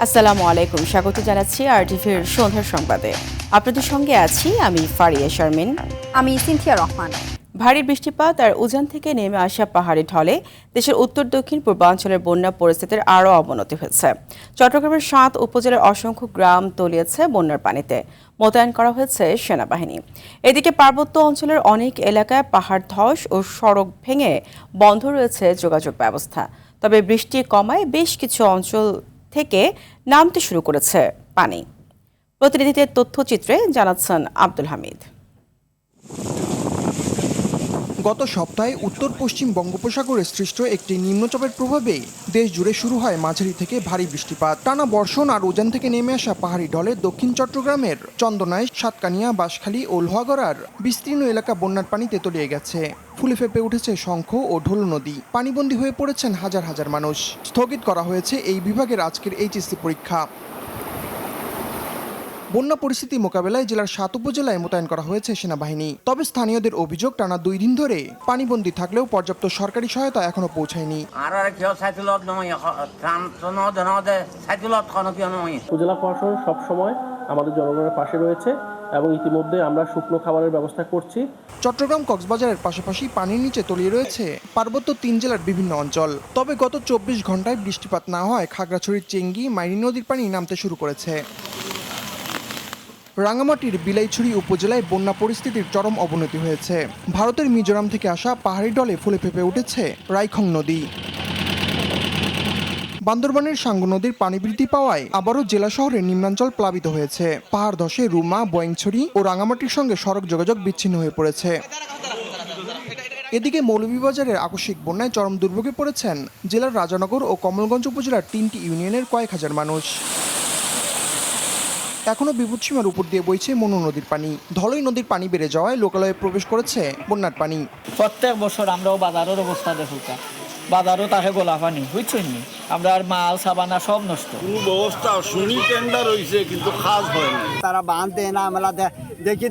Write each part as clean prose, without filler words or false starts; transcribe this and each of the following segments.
আসসালামু আলাইকুম, স্বাগত জানাচ্ছি আরটিভির সন্ধ্যার সংবাদে। আপনাদের সঙ্গে আছি আমি ফারিয়া শারমিন। আমি সিনথিয়া রহমান। ভারী বৃষ্টিপাত আর উজান থেকে নেমে আসা পাহাড়ি ঢলে দেশের উত্তর দক্ষিণ পূর্বাঞ্চলের বন্যা পরিস্থিতির আরও অবনতি হয়েছে। চট্টগ্রামের ৭ উপজেলার অসংখ্য গ্রাম তলিয়েছে বন্যার পানিতে। মোতায়েন করা হয়েছে সেনাবাহিনী। এদিকে পার্বত্য অঞ্চলের অনেক এলাকায় পাহাড় ধস ও সড়ক ভেঙে বন্ধ রয়েছে যোগাযোগ ব্যবস্থা। তবে বৃষ্টি কমায় বেশ কিছু অঞ্চল থেকে নামতে শুরু করেছে পানি। প্রতিনিধিদের তথ্যচিত্রে জানাচ্ছেন আব্দুল হামিদ। গত সপ্তাহে উত্তর পশ্চিম বঙ্গোপসাগরে সৃষ্ট একটি নিম্নচাপের প্রভাবে দেশ জুড়ে শুরু হয় মাঝারি থেকে ভারী বৃষ্টিপাত। টানা বর্ষণ আর উজান থেকে নেমে আসা পাহাড়ি ঢলে দক্ষিণ চট্টগ্রামের চন্দনাইশ, সাতকানিয়া, বাঁশখালী ও লোহাগড়ার বিস্তীর্ণ এলাকা বন্যার পানিতে তলিয়ে গেছে। ফুলে ফেঁপে উঠেছে শঙ্খ ও ঢোল নদী। পানিবন্দী হয়ে পড়েছেন হাজার হাজার মানুষ। স্থগিত করা হয়েছে এই বিভাগের আজকের এইচএসসি পরীক্ষা। বন্যা পরিস্থিতি মোকাবেলায় জেলার ৭ উপজেলায় মোতায়েন করা হয়েছে সেনাবাহিনী। তবে স্থানীয়দের অভিযোগ, টানা ২ দিন ধরে পানিবন্দী থাকলেও পর্যাপ্ত সরকারি সহায়তা এখনো পৌঁছায়নি। উপজেলা প্রশাসন সবসময় আমাদের জনগণের পাশে রয়েছে এবং ইতিমধ্যে আমরা শুকনো খাবারের ব্যবস্থা করছি। চট্টগ্রাম কক্সবাজারের পাশাপাশি পানির নিচে তলিয়ে রয়েছে পার্বত্য ৩ জেলার বিভিন্ন অঞ্চল। তবে গত ২৪ ঘন্টায় বৃষ্টিপাত না হয় খাগড়াছড়ির চেঙ্গি, মাইনী নদীর পানি নামতে শুরু করেছে। রাঙামাটির বিলাইছড়ি উপজেলায় বন্যা পরিস্থিতির চরম অবনতি হয়েছে। ভারতের মিজোরাম থেকে আসা পাহাড়ি ঢলে ফুলে ফেঁপে উঠেছে রাইখং নদী। বান্দরবানের সাঙ্গু নদীর পানি বৃদ্ধি পাওয়ায় আবারও জেলা শহরের নিম্নাঞ্চল প্লাবিত হয়েছে। পাহাড় ধসে রুমা, বয়েংছড়ি ও রাঙামাটির সঙ্গে সড়ক যোগাযোগ বিচ্ছিন্ন হয়ে পড়েছে। এদিকে মৌলভীবাজারের আকস্মিক বন্যায় চরম দুর্ভোগে পড়েছেন জেলার রাজানগর ও কমলগঞ্জ উপজেলার ৩টি ইউনিয়নের কয়েক হাজার মানুষ। এখনো বিপদসীমার উপর দিয়ে বইছে মনু নদীর পানি। ধলই নদীর পানি বেড়ে যাওয়ায় লোকালয়ে প্রবেশ করেছে বন্যার পানি। প্রত্যেক বছর আমরাও বাজারের অবস্থা দেখুকা, বাজারও তাকে গোলা পানি বুঝছেন নি, আমরা আর মাল সাবানা সব নষ্ট। ব্যবস্থা শুনি টেন্ডার হয়েছে কিন্তু কাজ হয় না। তারা বাঁধ দেয় না, আমরা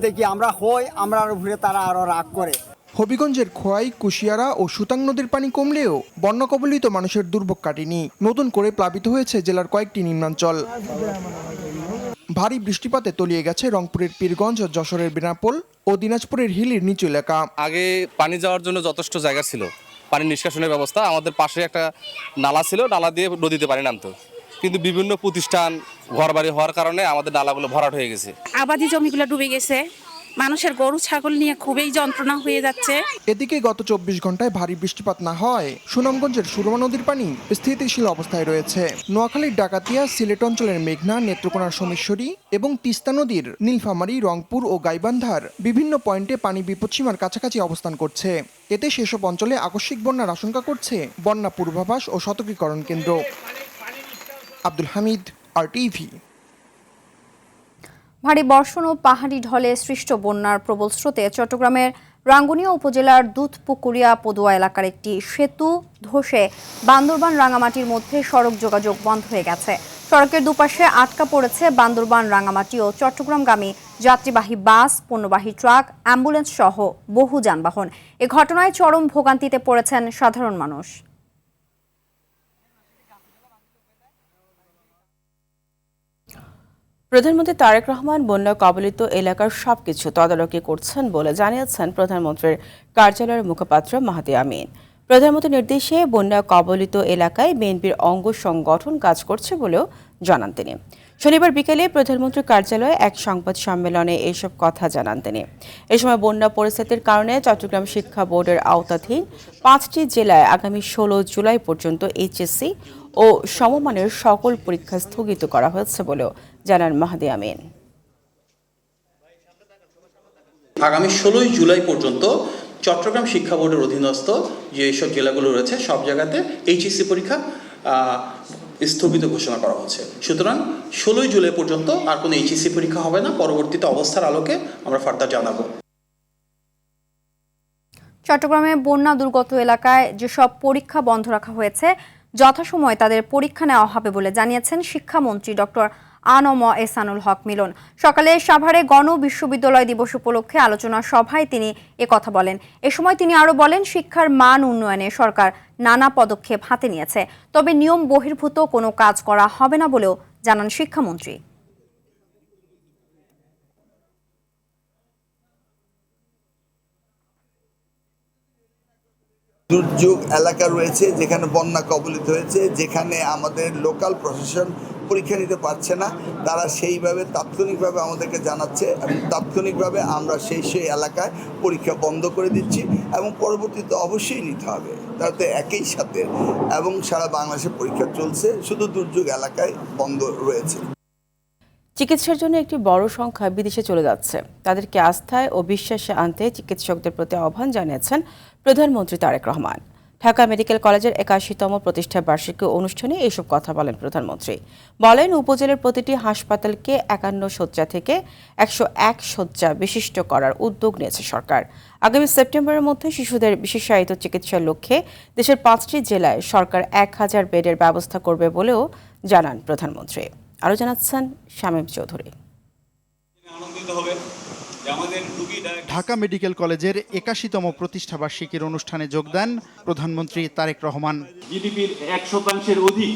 দেখি আমরা হই, আমরা উপরে তারা আরো রাগ করে। হবিগঞ্জের খোয়াই, কুশিয়ারা ও সুতাং নদীর পানি কমলেও বন্যা কবলিত মানুষের দুর্ভোগ কাটেনি। নতুন করে প্লাবিত হয়েছে জেলার কয়েকটি নিম্নাঞ্চল। ভারী বৃষ্টিপাতে তলিয়ে গেছে রংপুরের পীরগঞ্জ, যশোরের বেনাপোল ও দিনাজপুরের হিলির নিচু এলাকা। আগে পানি যাওয়ার জন্য যথেষ্ট জায়গা ছিল, পানি নিষ্কাশনের ব্যবস্থা। আমাদের পাশে একটা নালা ছিল, নালা দিয়ে নদীতে পানি নামতো, কিন্তু বিভিন্ন প্রতিষ্ঠান ঘরবাড়ি হওয়ার কারণে আমাদের নালাগুলো ভরাট হয়ে গেছে। আবাদি জমিগুলো ডুবে গেছে, মানুষের গরু ছাগল নিয়ে খুবই যন্ত্রণা হয়ে যাচ্ছে। এদিকে গত ২৪ ঘন্টায় ভারী বৃষ্টিপাত না হয় সুনামগঞ্জের সুরমা নদীর পানি স্থিতিশীল অবস্থায় রয়েছে। নোয়াখালীর ডাকাতিয়া, সিলেট অঞ্চলের মেঘনা, নেত্রকোনার সোমেশ্বরী এবং তিস্তা নদীর নীলফামারী, রংপুর ও গাইবান্ধার বিভিন্ন পয়েন্টে পানি বিপদসীমার কাছাকাছি অবস্থান করছে। এতে সেসব অঞ্চলে আকস্মিক বন্যার আশঙ্কা করছে বন্যা পূর্বাভাস ও সতর্কীকরণ কেন্দ্র। আব্দুল হামিদ, আরটিভি। ভারী বর্ষণ ও পাহাড়ি ঢলে সৃষ্ট বন্যার প্রবল স্রোতে চট্টগ্রামের রাঙ্গুনিয়া উপজেলার দুধপুকুরিয়া পদুয়া এলাকার একটি সেতু ধসে বান্দরবান রাঙামাটির মধ্যে সড়ক যোগাযোগ বন্ধ হয়ে গেছে। সড়কের দুপাশে আটকা পড়েছে বান্দরবান, রাঙামাটি ও চট্টগ্রামগামী যাত্রীবাহী বাস, পণ্যবাহী ট্রাক, অ্যাম্বুলেন্স সহ বহু যানবাহন। এ ঘটনায় চরম ভোগান্তিতে পড়েছেন সাধারণ মানুষ। প্রধানমন্ত্রী তারেক রহমান বন্যা কবলিত এলাকার সবকিছু তদারকি করছেন বলে জানিয়েছেন প্রধানমন্ত্রীর কার্যালয়ের মুখপাত্র মাহাদি আমিন। প্রধানমন্ত্রীর নির্দেশে বন্যা কবলিত এলাকায় বিএনপির অঙ্গ সংগঠন কাজ করছে বলেও জানান তিনি। শনিবার বিকেলে প্রধানমন্ত্রীর কার্যালয়ে এক সংবাদ সম্মেলনে এসব কথা জানান তিনি। এ সময় বন্যা পরিস্থিতির কারণে চট্টগ্রাম শিক্ষা বোর্ডের আওতাধীন 5টি জেলায় আগামী 16 জুলাই পর্যন্ত এইচএসসি ও সমমানের সকল পরীক্ষা স্থগিত করা হয়েছে বলেও জানান মাহাদি আমিন। আগামী 16 জুলাই পর্যন্ত চট্টগ্রাম শিক্ষা বোর্ডের অধীনস্থ যেসব জেলাগুলো রয়েছে সব জায়গাতে এইচএসসি পরীক্ষা স্থগিত ঘোষণা করা হচ্ছে। সুতরাং 16 জুলাই পর্যন্ত আর কোনো এইচএসসি পরীক্ষা হবে না। পরবর্তীতে অবস্থার আলোকে আমরা ফার্দার জানাবো। চট্টগ্রামে বন্যা দুর্গত এলাকায় যেসব পরীক্ষা বন্ধ রাখা হয়েছে যথাসময়ে তাদের পরীক্ষা নেওয়া হবে বলে জানিয়েছেন শিক্ষামন্ত্রী ডক্টর আনম এহসানুল হক মিলন। সকালে সাভারে গণ বিশ্ববিদ্যালয় দিবস উপলক্ষে আলোচনা সভায় তিনি একথা বলেন। এ সময় তিনি আরও বলেন, শিক্ষার মান উন্নয়নে সরকার নানা পদক্ষেপ হাতে নিয়েছে, তবে নিয়ম বহির্ভূত কোনো কাজ করা হবে না বলেও জানান শিক্ষামন্ত্রী। দুর্যোগ এলাকা রয়েছে যেখানে বন্যা কবলিত হয়েছে, যেখানে আমাদের লোকাল প্রশাসন পরীক্ষা নিতে পারছে না, তারা সেইভাবে তাৎক্ষণিকভাবে আমাদেরকে জানাচ্ছে এবং তাৎক্ষণিকভাবে আমরা সেই এলাকায় পরীক্ষা বন্ধ করে দিচ্ছি এবং পরবর্তীতে অবশ্যই নিতে হবে, তাতে একই সাথে এবং সারা বাংলাদেশে পরীক্ষা চলছে, শুধু দুর্যোগ এলাকায় বন্ধ রয়েছে। চিকিৎসার জন্য একটি বড় সংখ্যা বিদেশে চলে যাচ্ছে, তাদেরকে আস্থায় ও বিশ্বাসে আনতে চিকিৎসকদের প্রতি আহ্বান জানিয়েছেন প্রধানমন্ত্রী তারেক রহমান। ঢাকা মেডিকেল কলেজের 81তম প্রতিষ্ঠা বার্ষিকী অনুষ্ঠানে এসব কথা বলেন প্রধানমন্ত্রী। বলেন, উপজেলার প্রতিটি হাসপাতালকে 51 শয্যা থেকে 101 শয্যা বিশিষ্ট করার উদ্যোগ নিয়েছে সরকার। আগামী সেপ্টেম্বরের মধ্যে শিশুদের বিশেষায়িত চিকিৎসার লক্ষ্যে দেশের 5টি জেলায় সরকার 1000 বেডের ব্যবস্থা করবে বলেও জানান প্রধানমন্ত্রী। আরও জানাচ্ছেন শামীম চৌধুরী। ঢাকা মেডিকেল কলেজের 81তম প্রতিষ্ঠা বার্ষিকীর অনুষ্ঠানে যোগ দেন প্রধানমন্ত্রী তারেক রহমান। জিডিপির 1% অধিক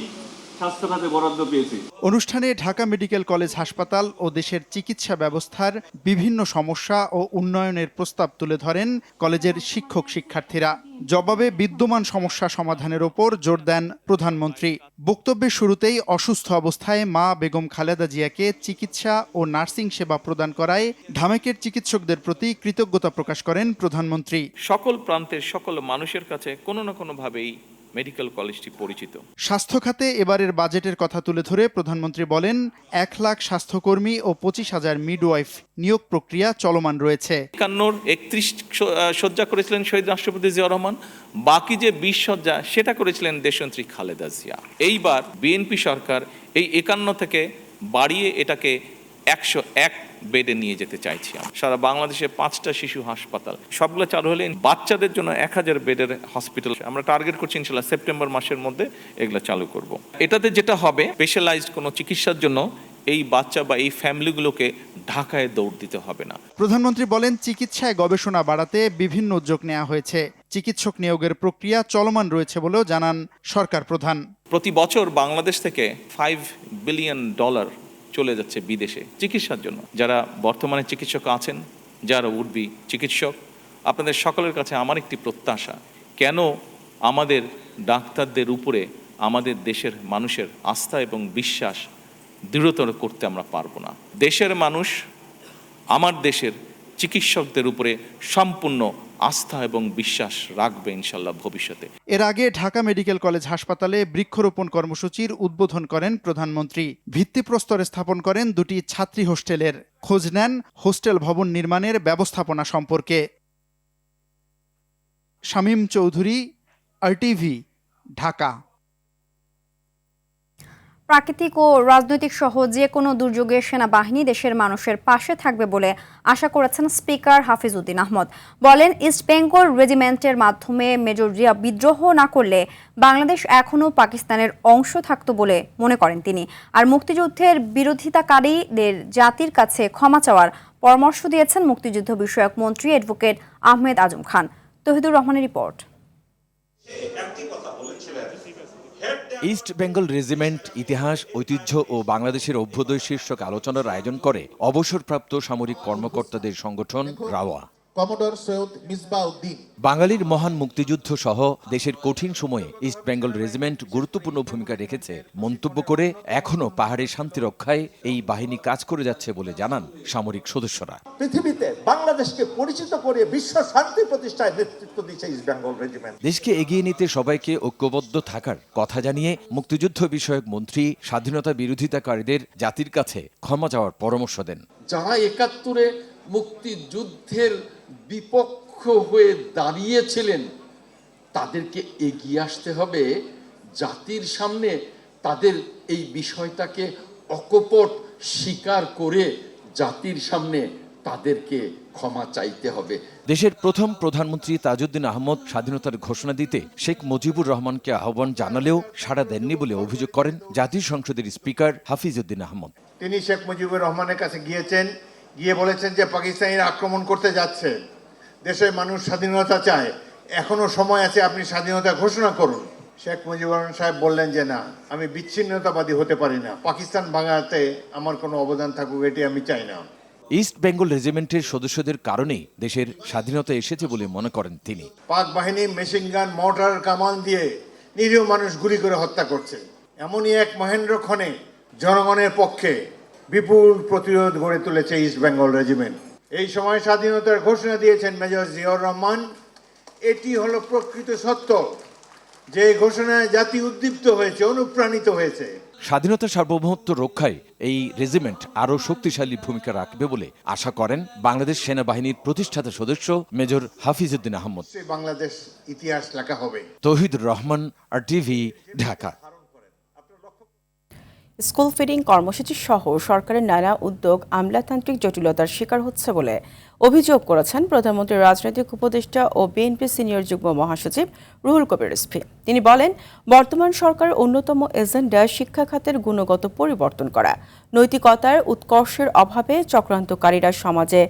স্বাস্থ্য খাতে বরাদ্দ পেয়েছে। অনুষ্ঠানে ঢাকা মেডিকেল কলেজ হাসপাতাল ও দেশের চিকিৎসা ব্যবস্থার বিভিন্ন সমস্যা ও উন্নয়নের প্রস্তাব তুলে ধরেন কলেজের শিক্ষক শিক্ষার্থীরা। জবাবে বিদ্যমান সমস্যা সমাধানের ওপর জোর দেন প্রধানমন্ত্রী। বক্তব্যের শুরুতেই অসুস্থ অবস্থায় মা বেগম খালেদা জিয়াকে চিকিৎসা ও নার্সিং সেবা প্রদান করায় ঢামেকের চিকিৎসকদের প্রতি কৃতজ্ঞতা প্রকাশ করেন প্রধানমন্ত্রী। সকল প্রান্তের সকল মানুষের কাছে কোনো না কোনোভাবেই মেডিকেল কলেজটি পরিচিত। স্বাস্থ্য খাতে এবারের বাজেটের কথা তুলে ধরে প্রধানমন্ত্রী বলেন, 1 লাখ স্বাস্থ্যকর্মী ও 25,000 মিডওয়াইফ নিয়োগ প্রক্রিয়া চলমান রয়েছে। 31 শয্যা করেছিলেন শহীদ রাষ্ট্রপতি জিয়াউর রহমান, বাকি যে 20 শয্যা সেটা করেছিলেন দেশনেত্রী খালেদা জিয়া। এইবার বিএনপি সরকার এই 51 থেকে বাড়িয়ে এটাকে 101 বেডে নিয়ে যেতে চাইছি। সারা বাংলাদেশে 5টা শিশু হাসপাতাল, সবগুলো চালু হলে বাচ্চাদের জন্য 1000 বেডের হসপিটাল আমরা টার্গেট করছি ইনশাআল্লাহ সেপ্টেম্বর মাসের মধ্যে এগুলো চালু করব। এটাতে যেটা হবে, স্পেশালাইজড কোনো চিকিৎসার জন্য এই বাচ্চা বা এই ফ্যামিলিগুলোকে ঢাকায় দৌড় দিতে হবে না। প্রধানমন্ত্রী বলেন, চিকিৎসায় গবেষণা বাড়াতে বিভিন্ন উদ্যোগ নেওয়া হয়েছে। চিকিৎসক নিয়োগের প্রক্রিয়া চলমান রয়েছে বলেও জানান সরকার প্রধান। প্রতি বছর বাংলাদেশ থেকে $5 বিলিয়ন চলে যাচ্ছে বিদেশে চিকিৎসার জন্য। যারা বর্তমানে চিকিৎসক আছেন, যারা উঠবি চিকিৎসক, আপনাদের সকলের কাছে আমার একটি প্রত্যাশা, কেন আমাদের ডাক্তারদের উপরে আমাদের দেশের মানুষের আস্থা এবং বিশ্বাস দৃঢ়তর করতে আমরা পারবো না? দেশের মানুষ আমার দেশের চিকিৎসকদের উপরে সম্পূর্ণ আস্থা এবং বিশ্বাস রাখবে ইনশাল্লাহ ভবিষ্যতে। এর আগে ঢাকা মেডিকেল কলেজ হাসপাতালে বৃক্ষরোপণ কর্মসূচির উদ্বোধন করেন প্রধানমন্ত্রী। ভিত্তিপ্রস্তর স্থাপন করেন 2টি ছাত্রী হোস্টেলের। খোঁজ নেন হোস্টেল ভবন নির্মাণের ব্যবস্থাপনা সম্পর্কে। শামীম চৌধুরী, RTV, ঢাকা। প্রাকৃতিক ও রাজনৈতিক সহ যে কোনো দুর্যোগে সেনাবাহিনী দেশের মানুষের পাশে থাকবে বলে আশা করেছেন স্পিকার হাফিজ উদ্দিন আহমদ। বলেন, ইস্ট বেঙ্গল রেজিমেন্টের মাধ্যমে মেজর জিয়া বিদ্রোহ না করলে বাংলাদেশ এখনও পাকিস্তানের অংশ থাকত বলে মনে করেন তিনি। আর মুক্তিযুদ্ধের বিরোধিতাকারীদের জাতির কাছে ক্ষমা চাওয়ার পরামর্শ দিয়েছেন মুক্তিযুদ্ধ বিষয়ক মন্ত্রী অ্যাডভোকেট আহমেদ আজম খান। তহিদুর রহমানের রিপোর্ট। ইস্ট বেঙ্গল রেজিমেন্ট ইতিহাস, ঐতিহ্য ও বাংলাদেশের অভ্যুদয় শীর্ষক আলোচনার আয়োজন করে অবসরপ্রাপ্ত সামরিক কর্মকর্তাদের সংগঠন রাওয়া। কমোডর সৈয়দ মিসবাউদ্দিন। বাঙালির মহান মুক্তিযুদ্ধ সহ দেশের কঠিন সময়ে ইস্ট বেঙ্গল রেজিমেন্ট গুরুত্বপূর্ণ ভূমিকা রেখেছে মন্তব্য করে এখনও পাহাড়ের শান্তি রক্ষায় এই বাহিনী কাজ করে যাচ্ছে বলে জানান সামরিক সদস্যরা। পৃথিবীতে বাংলাদেশকে পরিচিত করে বিশ্ব শান্তি প্রতিষ্ঠায় নেতৃত্ব দিচ্ছে ইস্ট বেঙ্গল রেজিমেন্ট। দেশকে এগিয়ে নিতে সবাইকে ঐক্যবদ্ধ থাকার কথা জানিয়ে মুক্তিযুদ্ধ বিষয়ক মন্ত্রী স্বাধীনতা বিরোধিতাকারীদের জাতির কাছে ক্ষমা চাওয়ার পরামর্শ দেন। যারা 71-এ মুক্তিযুদ্ধের বিপক্ষ হয়ে দাঁড়িয়েছিলেন তাদেরকে এগিয়ে আসতে হবে জাতির সামনে, তাদের এই বিষয়টাকে অকপট স্বীকার করে জাতির সামনে তাদেরকে ক্ষমা চাইতে হবে। দেশের প্রথম প্রধানমন্ত্রী তাজউদ্দিন আহমদ স্বাধীনতার ঘোষণা দিতে শেখ মুজিবুর রহমানকে আহ্বান জানালেও সাড়া দেননি বলে অভিযোগ করেন জাতীয় সংসদের স্পিকার হাফিজ উদ্দিন আহমদ। তিনি শেখ মুজিবুর রহমানের কাছে গিয়ে বলেছেন যে পাকিস্তানিরা আক্রমণ করতে যাচ্ছে, দেশের মানুষ স্বাধীনতা চায়, এখনো সময় আছে, আপনি স্বাধীনতা ঘোষণা করুন। শেখ মুজিবুর রহমান সাহেব বললেন যে না, আমি বিচ্ছিন্নতাবাদী হতে পারি না, পাকিস্তান ভাঙাতে আমার কোনো অবদান থাকুক এটি আমি চাই না। ইস্ট বেঙ্গল রেজিমেন্টের সদস্যদের কারণেই দেশের স্বাধীনতা এসেছে বলে মনে করেন তিনি। পাক বাহিনী মেশিন গান, মর্টার, কামান দিয়ে নিরীহ মানুষ গুলি করে হত্যা করছে। এমনই এক মহেন্দ্রক্ষণে জনগণের পক্ষে বিপুল প্রতিরোধ গড়ে তুলেছে ইস্ট বেঙ্গল রেজিমেন্ট। এই সময় স্বাধীনতার ঘোষণা দিয়েছেন মেজর জিয়াউর রহমান। এটি হলো প্রকৃত সত্য, যে ঘোষণায় জাতি উদ্দীপ্ত হয়েছে, অনুপ্রাণিত হয়েছে। স্বাধীনতা সার্বভৌমত্ব রক্ষায় এই রেজিমেন্ট আরও শক্তিশালী ভূমিকা রাখবে বলে আশা করেন বাংলাদেশ সেনাবাহিনীর প্রতিষ্ঠাতা সদস্য মেজর হাফিজউদ্দিন আহমদ। বাংলাদেশ ইতিহাস লেখা হবে। Touhidur Rahman, RTV, Dhaka. School feeding কর্মসূচি সহ সরকারের নানা উদ্যোগ আমলাতান্ত্রিক জটিলতার শিকার হচ্ছে বলে অভিযোগ করেছেন প্রধানমন্ত্রীর রাজনৈতিক উপদেষ্টা ও বিএনপি সিনিয়র যুগ্ম মহাসচিব রুহুল কবির রিজভী। তিনি বলেন, বর্তমান সরকারের অন্যতম এজেন্ডা শিক্ষা খাতের গুণগত পরিবর্তন করা। নৈতিকতার উৎকর্ষের অভাবে চক্রান্তকারীরা সমাজে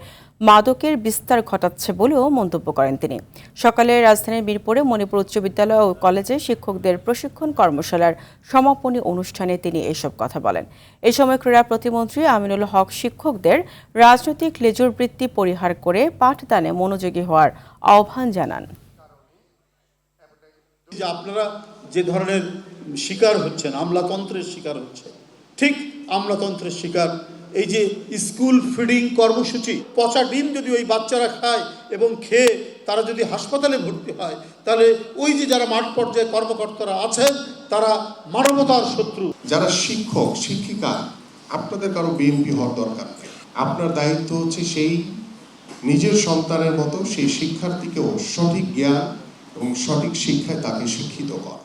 মাদকের বিস্তার ঘটাচ্ছে বলেও মন্তব্য করেন তিনি। সকালে রাজধানীর মিরপুরে মণিপুর উচ্চ বিদ্যালয় ও কলেজে শিক্ষকদের প্রশিক্ষণ কর্মশালার সমাপনী অনুষ্ঠানে তিনি এসব কথা বলেন। এ সময় ক্রীড়া প্রতিমন্ত্রী আমিনুল হক শিক্ষকদের রাজনৈতিক লেজুর বৃত্তি পরিহার করে পাঠদানে মনোযোগী হওয়ার আহ্বান জানান। আপনারা যে ধরনের শিকার হচ্ছেন, আমলাতন্ত্রের শিকার হচ্ছে, ঠিক আমলাতন্ত্রের শিকার এই যে স্কুল ফিডিং কর্মসূচি, পচা ডিম যদি ওই বাচ্চারা খায় এবং খেয়ে তারা যদি হাসপাতালে ভর্তি হয়, তাহলে ওই যে যারা মাঠ পর্যায়ে কর্মকর্তারা আছেন তারা মানবতার শত্রু। যারা শিক্ষক শিক্ষিকা, আপনাদের কারো বিএনপি হওয়ার দরকার নেই। আপনার দায়িত্ব হচ্ছে সেই নিজের সন্তানের মতো সেই শিক্ষার্থীকেও সঠিক জ্ঞান এবং সঠিক শিক্ষায় তাকে শিক্ষিত করা।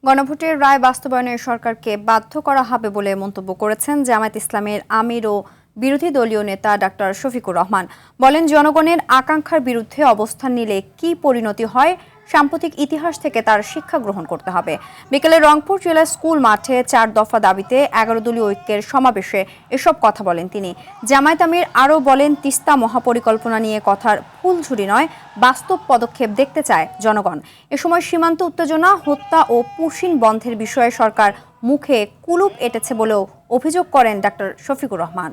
গণভোটের রায় বাস্তবায়নে সরকারকে বাধ্য করা হবে বলে মন্তব্য করেছেন জামায়াত ইসলামের আমির ও বিরোধী দলীয় নেতা ডাক্তার শফিকুর রহমান। বলেন, জনগণের আকাঙ্ক্ষার বিরুদ্ধে অবস্থান নিলে কি পরিণতি হয়, সাম্প্রতিক ইতিহাস থেকে তার শিক্ষা গ্রহণ করতে হবে। বিকেলে রংপুর জেলা স্কুল মাঠে 4 দফা দাবিতে 11 দলীয় ঐক্যের সমাবেশে এসব কথা বলেন তিনি। জামায়াত আমির আরও বলেন, তিস্তা মহাপরিকল্পনা নিয়ে কথার ফুলঝুরি নয়, বাস্তব পদক্ষেপ দেখতে চায় জনগণ। এ সময় সীমান্ত উত্তেজনা, হত্যা ও পুশিন বন্ধের বিষয়ে সরকার মুখে কুলুপ এঁটেছে বলেও অভিযোগ করেন ডাক্তার শফিকুর রহমান।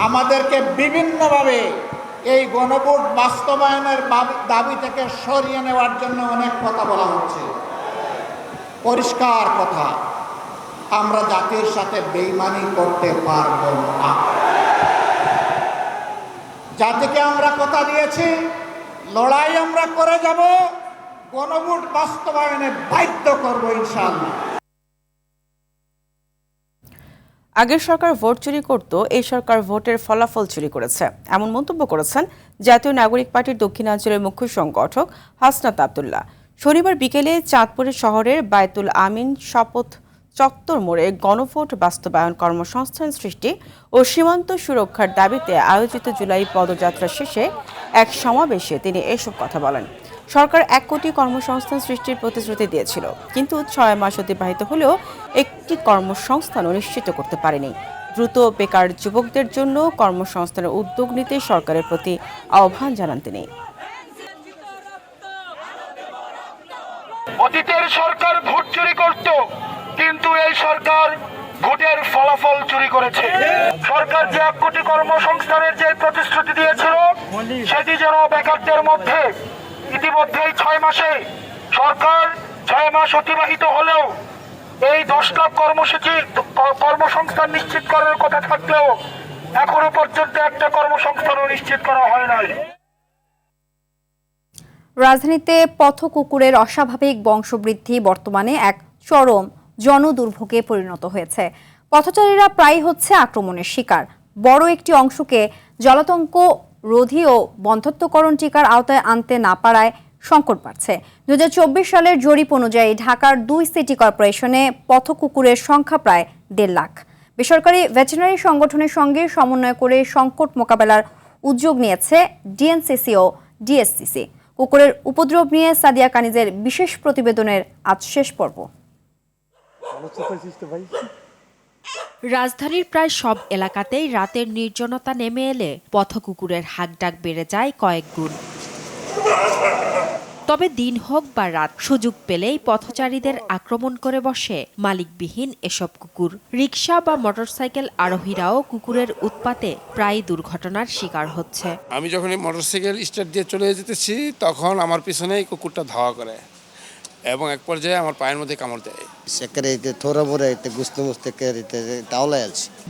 আমাদেরকে বিভিন্নভাবে এই গণভোট বাস্তবায়নের দাবি থেকে সরিয়ে নেওয়ার জন্য অনেক কথা বলা হচ্ছে। পরিষ্কার কথা, আমরা জাতির সাথে বেইমানি করতে পারব না। জাতিকে আমরা কথা দিয়েছি, লড়াই আমরা করে যাব, গণভোট বাস্তবায়নে বাধ্য করব ইনশাআল্লাহ। আগের সরকার ভোট চুরি করত, এই সরকার ভোটের ফলাফল চুরি করেছে, এমন মন্তব্য করেছেন জাতীয় নাগরিক পার্টির দক্ষিণাঞ্চলের মুখ্য সংগঠক হাসনাত আব্দুল্লাহ। শনিবার বিকেলে চাঁদপুরের শহরের বায়তুল আমিন শপথ চত্বর মোড়ে গণভোট বাস্তবায়ন কর্মসংস্থান সৃষ্টি ও সীমান্ত সুরক্ষার দাবিতে আয়োজিত জুলাই পদযাত্রা শেষে এক সমাবেশে তিনি এসব কথা বলেন। সরকার 1 কোটি কর্মসংস্থান সৃষ্টির প্রতিশ্রুতি দিয়েছিল, কিন্তু 6 মাস অতিবাহিত হলেও একটি কর্মসংস্থানও নিশ্চিত করতে পারেনি। দ্রুত বেকার যুবকদের জন্য কর্মসংস্থানের উদ্যোগ নিতে সরকারের প্রতি আহ্বান জানান তিনি। অতীতের সরকার ভোট চুরি করত, কিন্তু এই সরকার ভোটের ফলাফল চুরি করেছে। সরকার যে 1 কোটি কর্মসংস্থানের যে প্রতিশ্রুতি দিয়েছিল, সেটি যেন বেকারদের মধ্যে ইতিমধ্যেই 6 মাসে সরকার 6 মাস অতিবাহিত হলেও এই 10 লাখ কর্মসংস্থান নিশ্চিত করার কথা থাকলেও এখনো পর্যন্ত একটা কর্মসংস্থানও নিশ্চিত করা হয় নাই। রাজধানীতে পথকুকুরের অস্বাভাবিক বংশবৃদ্ধি বর্তমানে এক চরম জনদুর্ভোগে পরিণত হয়েছে। পথচারীরা প্রায় হচ্ছে আক্রমণের শিকার। বড় একটি অংশকে জলাতঙ্ক রোধী ও বন্ধ্যত্বকরণ টিকার আওতায় আনতে না পারায় সংকট বাড়ছে। 2024 সালের জরিপ অনুযায়ী ঢাকার 2 সিটি কর্পোরেশনে পথকুকুরের সংখ্যা প্রায় 1.5 লাখ। বেসরকারি ভেটেরিনারি সংগঠনের সঙ্গে সমন্বয় করে সংকট মোকাবেলার উদ্যোগ নিয়েছে ডিএনসিসি ও ডিএসসিসি। কুকুরের উপদ্রব নিয়ে সাদিয়া কানিজের বিশেষ প্রতিবেদনের আজ শেষ পর্ব। রাজধানীর প্রায় সব এলাকাতেই রাতের নির্জনতা নেমে এলে পথকুকুরের হাঁকডাক বেড়ে যায় কয়েক গুণ। তবে দিন হোক বা রাত, সুযোগ পেলেই পথচারীদের আক্রমণ করে বসে মালিকবিহীন এসব কুকুর। রিকশা বা মোটরসাইকেল আরোহীরাও কুকুরের উৎপাতে প্রায় দুর্ঘটনার শিকার হচ্ছে। আমি যখন এই মোটরসাইকেল স্টার্ট দিয়ে চলে যেতেছি তখন আমার পিছনে এই কুকুরটা ধাওয়া করে এবং এক পর্যায়ে আমার পায়ের মধ্যে কামড় দেয়। তাহলে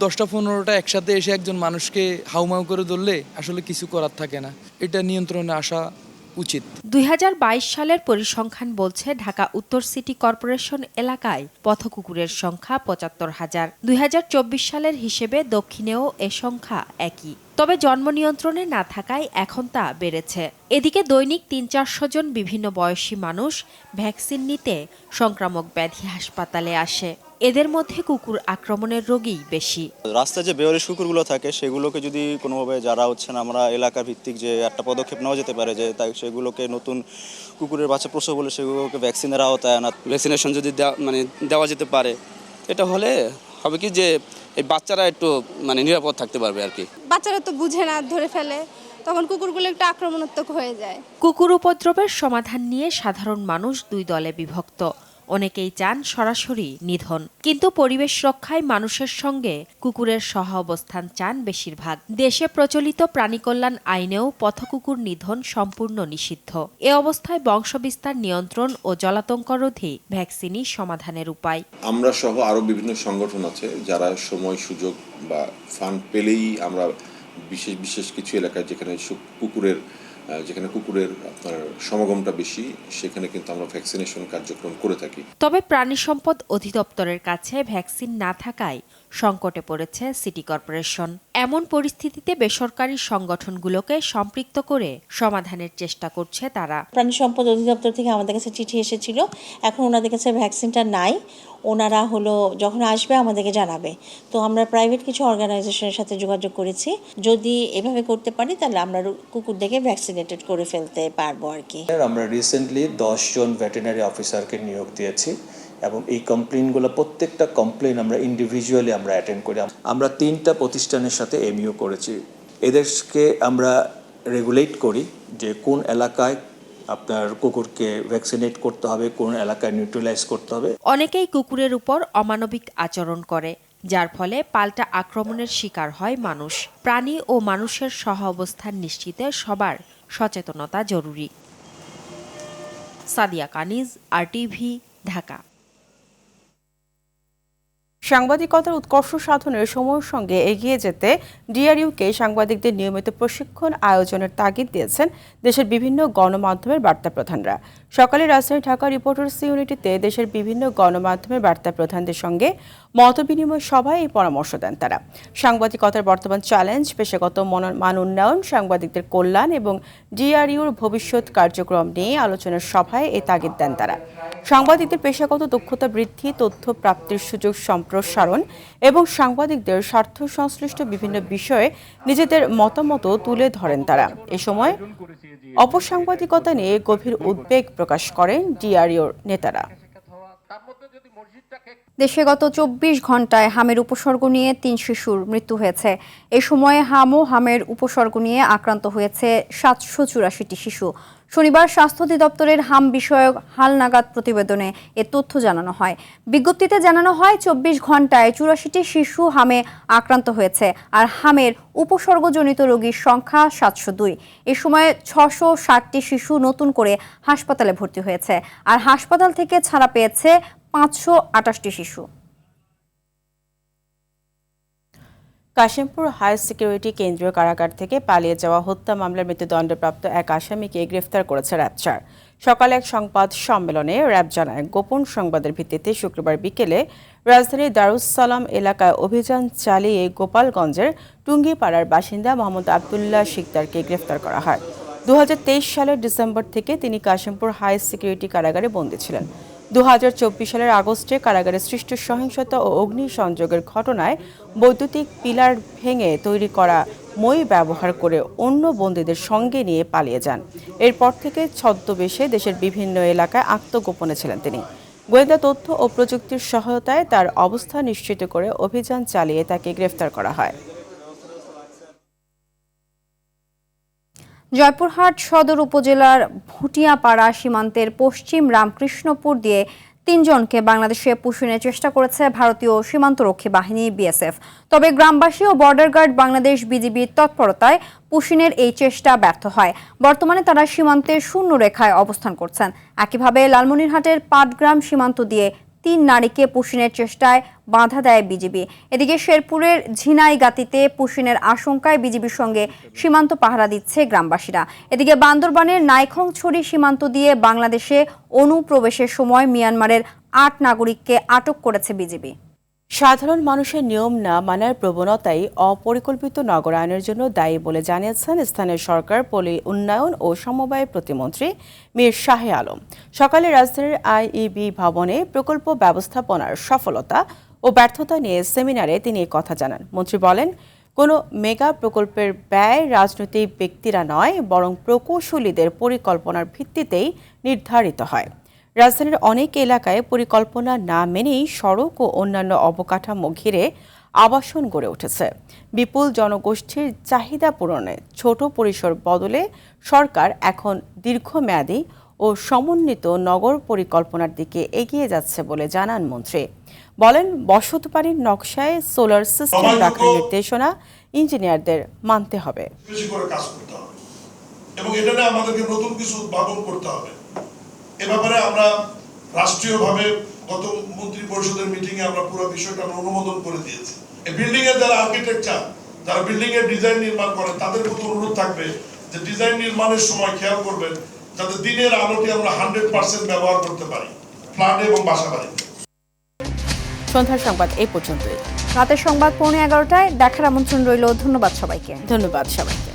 10-15টা একসাথে এসে একজন মানুষকে হাউমাউ করে ধরলে আসলে কিছু করার থাকে না, এটা নিয়ন্ত্রণে আসা উচিত। 2022 সালের পরিসংখ্যান বলছে ঢাকা উত্তর সিটি কর্পোরেশন এলাকায় পথকুকুরের সংখ্যা 75,000। 2024 সালের হিসেবে দক্ষিণেও এ সংখ্যা একই। তবে জন্ম নিয়ন্ত্রণে না থাকায় এখন তা বেড়েছে। এদিকে দৈনিক 300-400 জন বিভিন্ন বয়সী মানুষ ভ্যাকসিন নিতে সংক্রামক ব্যাধি হাসপাতালে আসে। এদের মধ্যে কুকুর আক্রমণের রোগী বেশি। রাস্তায় যে বেওয়ারিশ কুকুরগুলো থাকে সেগুলোকে যদি কোনোভাবে যারা হচ্ছেন আমরা এলাকা ভিত্তিক যে একটা পদক্ষেপ নেওয়া যেতে পারে যে তাই সেগুলোকে নতুন কুকুরের বাচ্চা প্রসব হলে সেগুলোকে ভ্যাকসিনের আওতায় আনা, ভ্যাকসিনেশন যদি দেওয়া যেতে পারে, এটা হলে হবে কি যে এই বাচ্চারা একটু নিরাপদ থাকতে পারবে আর কি। বাচ্চারা তো বুঝে না, ধরে ফেলে, তখন কুকুরগুলো একটু আক্রমণাত্মক হয়ে যায়। কুকুর উপদ্রবের সমাধান নিয়ে সাধারণ মানুষ দুই দলে বিভক্ত। অনেকেই চান সরাসরি নিধন, কিন্তু পরিবেশ রক্ষায় মানুষের সঙ্গে কুকুরের সহ অবস্থান চান বেশিরভাগ। দেশে প্রচলিত প্রাণী কল্যাণ আইনেও পথকুকুর নিধন সম্পূর্ণ নিষিদ্ধ। এ অবস্থায় বংশবিস্তার নিয়ন্ত্রণ ও জলাতঙ্ক রোধে ভ্যাকসিনই সমাধানের উপায়। আমরা সহ আরো বিভিন্ন সংগঠন আছে যারা সময় সুযোগ বা ফান্ড পেলেই আমরা বিশেষ কিছু এলাকায় যেখানে কুকুরের আপনার সমাগমটা বেশি সেখানে কিন্তু আমরা ভ্যাকসিনেশন কার্যক্রম করে থাকি। তবে প্রাণী সম্পদ অধিদপ্তরের কাছে ভ্যাকসিন না থাকায় সংকটে পড়েছে সিটি কর্পোরেশন। এমন পরিস্থিতিতে বেসরকারি সংগঠনগুলোকে সম্পৃক্ত করে সমাধানের চেষ্টা করছে তারা। প্রাণী সম্পদ অধিদপ্তর থেকে আমাদের কাছে চিঠি এসেছিল, এখন ওনাদের কাছে ভ্যাকসিনটা নাই। ওনারা যখন আসবে আমাদেরকে জানাবে। তো আমরা প্রাইভেট কিছু অর্গানাইজেশনের সাথে যোগাযোগ করেছি, যদি এভাবে করতে পারি তাহলে আমরা কুকুর দেখে ভ্যাকসিনেটেড করে ফেলতে পারবো আর কি। আমরা রিসেন্টলি 10 জন ভেটেরিনারি অফিসারকে নিয়োগ দিয়েছি এবং এই কমপ্লেইনগুলো প্রত্যেকটা কমপ্লেইন আমরা ইন্ডিভিজুয়ালি আমরা অ্যাটেন্ড করি। আমরা 3টা প্রতিষ্ঠানের সাথে এমইও করেছি। এদেরকে আমরা রেগুলেট করি যে কোন এলাকায় আপনার কুকুরকে ভ্যাকসিনেট করতে হবে, কোন এলাকায় নিউট্রালাইজ করতে হবে। অনেকেই কুকুরের উপর অমানবিক আচরণ করে, যার ফলে পাল্টা আক্রমণের শিকার হয় মানুষ। প্রাণী ও মানুষের সহ অবস্থান নিশ্চিতে সবার সচেতনতা জরুরি। সাদিয়া কানিজ, RTV, ঢাকা। সাংবাদিকতার উৎকর্ষ সাধনের সময়ের সঙ্গে এগিয়ে যেতে ডিআরইউকে সাংবাদিকদের নিয়মিত প্রশিক্ষণ আয়োজনের তাগিদ দিয়েছেন দেশের বিভিন্ন গণমাধ্যমের বার্তা প্রধানরা। সকালে রাজধানী ঢাকা রিপোর্টার্স ইউনিটিতে দেশের বিভিন্ন গণমাধ্যমের বার্তা প্রধানদের সঙ্গে মতবিনিময় সভায় এই পরামর্শ দেন তারা। সাংবাদিকতার বর্তমান চ্যালেঞ্জ, পেশাগত মান উন্নয়ন, সাংবাদিকদের কল্যাণ এবং ডিআরইউর ভবিষ্যৎ কার্যক্রম নিয়ে আলোচনার সভায় এই তাগিদ দেন তারা। সাংবাদিকদের পেশাগত দক্ষতা বৃদ্ধি, তথ্য প্রাপ্তির সুযোগ সম্প্রসারণ এবং সাংবাদিকদের স্বার্থ সংশ্লিষ্ট বিভিন্ন বিষয়ে নিজেদের মতামত তুলে ধরেন তারা। এ সময় অপসাংবাদিকতা নিয়ে গভীর উদ্বেগ প্রকাশ করেন ডিআরইউর নেতারা। দেশে গত 24 ঘন্টায় হামের উপসর্গ নিয়ে 3 শিশুর মৃত্যু হয়েছে। এ সময়ে হাম ও হামের উপসর্গ নিয়ে আক্রান্ত হয়েছে 784টি শিশু। শনিবার স্বাস্থ্য অধিদপ্তরের হাম বিষয়ক হালনাগাদ প্রতিবেদনে এ তথ্য জানানো হয়। বিজ্ঞপ্তিতে জানানো হয় 24 ঘন্টায় 84টি শিশু হামে আক্রান্ত হয়েছে, আর হামের উপসর্গজনিত রোগীর সংখ্যা 702। এ সময় 660টি শিশু নতুন করে হাসপাতালে ভর্তি হয়েছে, আর হাসপাতাল থেকে ছাড়া পেয়েছে 528টি শিশু। কাশিমপুর হাই সিকিউরিটি কেন্দ্রীয় কারাগার থেকে পালিয়ে যাওয়া হত্যা মামলার মৃত্যুদণ্ডপ্রাপ্ত এক আসামিকে গ্রেফতার করেছে র্যাব 4। সকালে এক সংবাদ সম্মেলনে র্যাব জানায়, গোপন সংবাদের ভিত্তিতে শুক্রবার বিকেলে রাজধানীর দারুস-সালাম এলাকায় অভিযান চালিয়ে গোপালগঞ্জের টুঙ্গিপাড়ার বাসিন্দা মোহাম্মদ আবদুল্লাহ শিকদারকে গ্রেফতার করা হয়। 2023 সালের ডিসেম্বর থেকে তিনি কাশিমপুর হাই সিকিউরিটি কারাগারে বন্দী ছিলেন। 2024 সালের আগস্টে কারাগারে সৃষ্ট সহিংসতা ও অগ্নিসংযোগের ঘটনায় বৈদ্যুতিক পিলার ভেঙে তৈরি করা মই ব্যবহার করে অন্য বন্দীদের সঙ্গে নিয়ে পালিয়ে যান। এরপর থেকে ছদ্মবেশে দেশের বিভিন্ন এলাকায় আত্মগোপনে ছিলেন তিনি। গোয়েন্দা তথ্য ও প্রযুক্তির সহায়তায় তার অবস্থান নিশ্চিত করে অভিযান চালিয়ে তাকে গ্রেফতার করা হয়। জয়পুরহাট সদর উপজেলার ভুটিয়াপাড়া সীমান্তের পশ্চিম রামকৃষ্ণপুর দিয়ে 3 জনকে বাংলাদেশে পুষিনের চেষ্টা করেছে ভারতীয় সীমান্তরক্ষী বাহিনী বিএসএফ। তবে গ্রামবাসী ও বর্ডার গার্ড বাংলাদেশ বিজিবির তৎপরতায় পুষিনের এই চেষ্টা ব্যর্থ হয়। বর্তমানে তারা সীমান্তের শূন্য রেখায় অবস্থান করছেন। একইভাবে লালমনিরহাটের পাটগ্রাম সীমান্ত দিয়ে 3 নারীকে পুষিনের চেষ্টায় বাধা দেয় বিজিবি। এদিকে শেরপুরের ঝিনাইগাতিতে পুষিনের আশঙ্কায় বিজিবির সঙ্গে সীমান্ত পাহারা দিচ্ছে গ্রামবাসীরা। এদিকে বান্দরবানের নাইখংছড়ি সীমান্ত দিয়ে বাংলাদেশে অনুপ্রবেশের সময় মিয়ানমারের 8 নাগরিককে আটক করেছে বিজিবি। সাধারণ মানুষের নিয়ম না মানার প্রবণতাই অপরিকল্পিত নগরায়নের জন্য দায়ী বলে জানিয়েছেন স্থানীয় সরকার পল্লী উন্নয়ন ও সমবায় প্রতিমন্ত্রী মীর শাহে আলম। সকালে রাজধানীর আইইবি ভবনে প্রকল্প ব্যবস্থাপনার সফলতা ও ব্যর্থতা নিয়ে সেমিনারে তিনি এই কথা জানান। মন্ত্রী বলেন, কোনো মেগা প্রকল্পের ব্যয় রাজনৈতিক ব্যক্তিরা নয়, বরং প্রকৌশলীদের পরিকল্পনার ভিত্তিতেই নির্ধারিত হয়। রাজধানীর অনেক এলাকায় পরিকল্পনা না মেনেই সড়ক ও অন্যান্য অবকাঠামো ঘিরে আবাসন গড়ে উঠেছে। বিপুল জনগোষ্ঠীর চাহিদা পূরণে ছোট পরিসর বদলে সরকার এখন দীর্ঘমেয়াদী ও সমন্বিত নগর পরিকল্পনার দিকে এগিয়ে যাচ্ছে বলে জানান মন্ত্রী। বলেন, বসতবাড়ির নকশায় সোলার সিস্টেম রাখার নির্দেশনা ইঞ্জিনিয়ারদের মানতে হবে। বেশি করে কাজ করতে হবে এবং এটা নিয়ে আমাদেরকে নতুন কিছু উদ্ভাবন করতে হবে। এ ব্যাপারে আমরা রাষ্ট্রীয়ভাবে গত মন্ত্রী পরিষদের মিটিং এ আমরা পুরো বিষয়টা অনুমোদন করে দিয়েছি। এই বিল্ডিং এর যারা আর্কিটেকচার, যারা বিল্ডিং এর ডিজাইন নির্মাণ করে, তাদের প্রতি অনুরোধ থাকবে যে ডিজাইন নির্মাণের সময় খেয়াল করবেন যাতে দিনের আলোটি আমরা 100% ব্যবহার করতে পারি ফ্ল্যাট এবং বাসাবাড়িতে। সন্ধ্যার সংবাদ এই পর্যন্তই। রাতের সংবাদ 11:15টায় দেখার আমন্ত্রণ রইল। ধন্যবাদ সবাইকে। ধন্যবাদ সবাইকে।